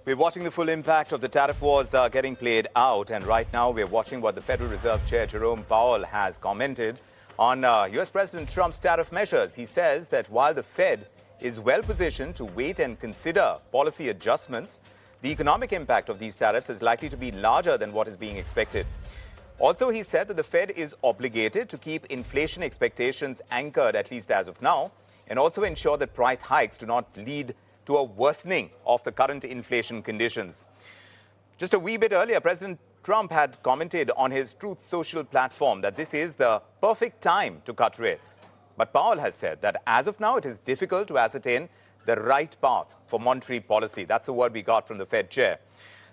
We're watching the full impact of the tariff wars getting played out, and right now we're watching what the Federal Reserve Chair Jerome Powell has commented on U.S. President Trump's tariff measures. He says that while the Fed is well positioned to wait and consider policy adjustments, the economic impact of these tariffs is likely to be larger than what is being expected. Also, he said that the Fed is obligated to keep inflation expectations anchored, at least as of now, and also ensure that price hikes do not lead to a worsening of the current inflation conditions. Just a wee bit earlier, President Trump had commented on his Truth Social platform that this is the perfect time to cut rates. But Powell has said that as of now, it is difficult to ascertain the right path for monetary policy. That's the word we got from the Fed chair.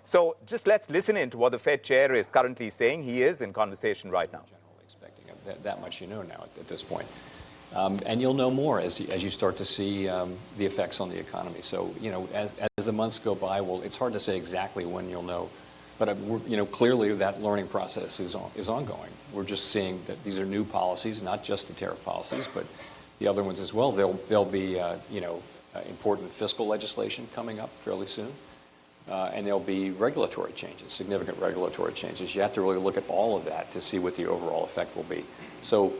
So just let's listen in to what the Fed chair is currently saying. He is in conversation right now. Generally expecting that much, now at this point. And you'll know more as you start to see the effects on the economy. So, as the months go by, it's hard to say exactly when you'll know. But, clearly that learning process is ongoing. We're just seeing that these are new policies, not just the tariff policies, but the other ones as well. There'll be, important fiscal legislation coming up fairly soon. And there'll be regulatory changes, significant regulatory changes. You have to really look at all of that to see what the overall effect will be. So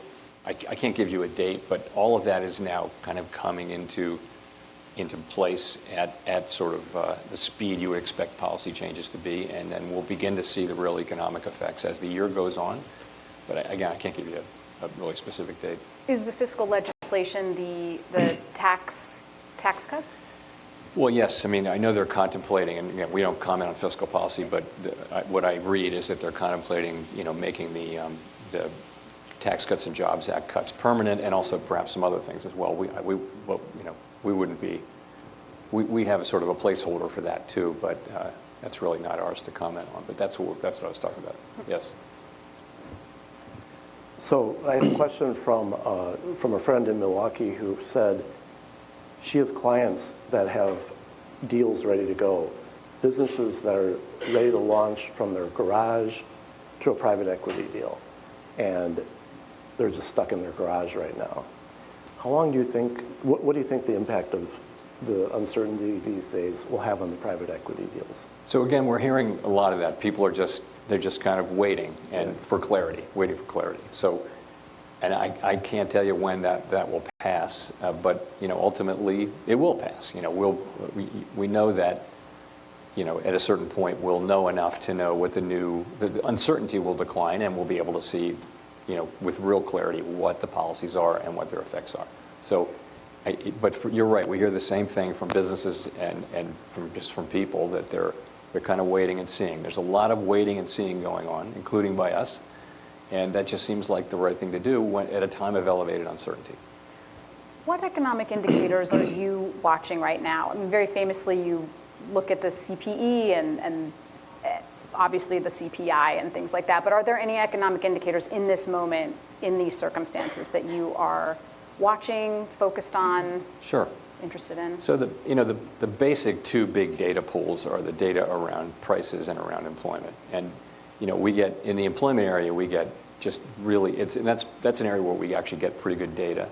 I can't give you a date, but all of that is now kind of coming into place at sort of the speed you would expect policy changes to be, and then we'll begin to see the real economic effects as the year goes on. But again, I can't give you a really specific date. Is the fiscal legislation the tax cuts? Well, yes. I mean, I know they're contemplating, and we don't comment on fiscal policy, but what I read is that they're contemplating, making the Tax Cuts and Jobs Act cuts permanent, and also perhaps some other things as well. We wouldn't be. We have a sort of a placeholder for that too, but that's really not ours to comment on. But that's what I was talking about. Yes. So I have a question from a friend in Milwaukee who said she has clients that have deals ready to go, businesses that are ready to launch from their garage to a private equity deal, and they're just stuck in their garage right now. How long do you think, what do you think the impact of the uncertainty these days will have on the private equity deals? So again, we're hearing a lot of that. People are they're just kind of waiting for clarity, So, and I can't tell you when that will pass, but ultimately it will pass. We know that at a certain point we'll know enough to know what the uncertainty will decline, and we'll be able to see with real clarity what the policies are and what their effects are. So, you're right. We hear the same thing from businesses and from people that they're kind of waiting and seeing. There's a lot of waiting and seeing going on, including by us. And that just seems like the right thing to do at a time of elevated uncertainty. What economic indicators are you watching right now? I mean, very famously, you look at the CPE and obviously the CPI and things like that. But are there any economic indicators in this moment, in these circumstances, that you are watching, focused on? Sure. Interested in? So the basic two big data pools are the data around prices and around employment. And we get in the employment area, we get just really and that's an area where we actually get pretty good data,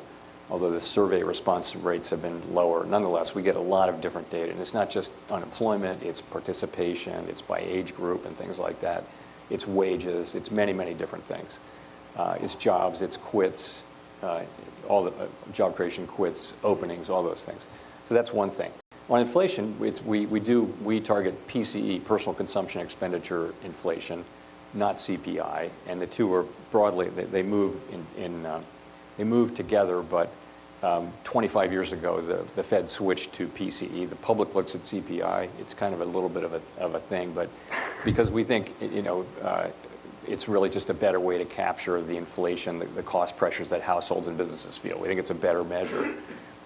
although the survey response rates have been lower. Nonetheless, we get a lot of different data, and it's not just unemployment, it's participation, it's by age group and things like that. It's wages, it's many different things. It's jobs, it's quits, all the job creation, quits, openings, all those things. So that's one thing. On inflation, we target PCE, personal consumption expenditure inflation, not CPI, and the two are broadly they move they move together. But 25 years ago, the Fed switched to PCE. The public looks at CPI. It's kind of a little bit of a thing, but because we think it's really just a better way to capture the inflation, the cost pressures that households and businesses feel. We think it's a better measure.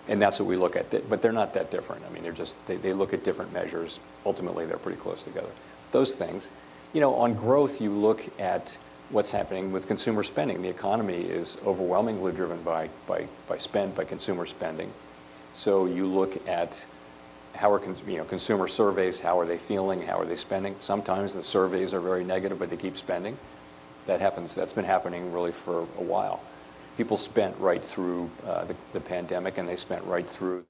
And that's what we look at, but they're not that different. I mean, they look at different measures. Ultimately, they're pretty close together. Those things, on growth, you look at what's happening with consumer spending. The economy is overwhelmingly driven by consumer spending. So you look at how are consumer surveys, how are they feeling, how are they spending? Sometimes the surveys are very negative, but they keep spending. That's been happening really for a while. People spent right through the pandemic, and they spent right through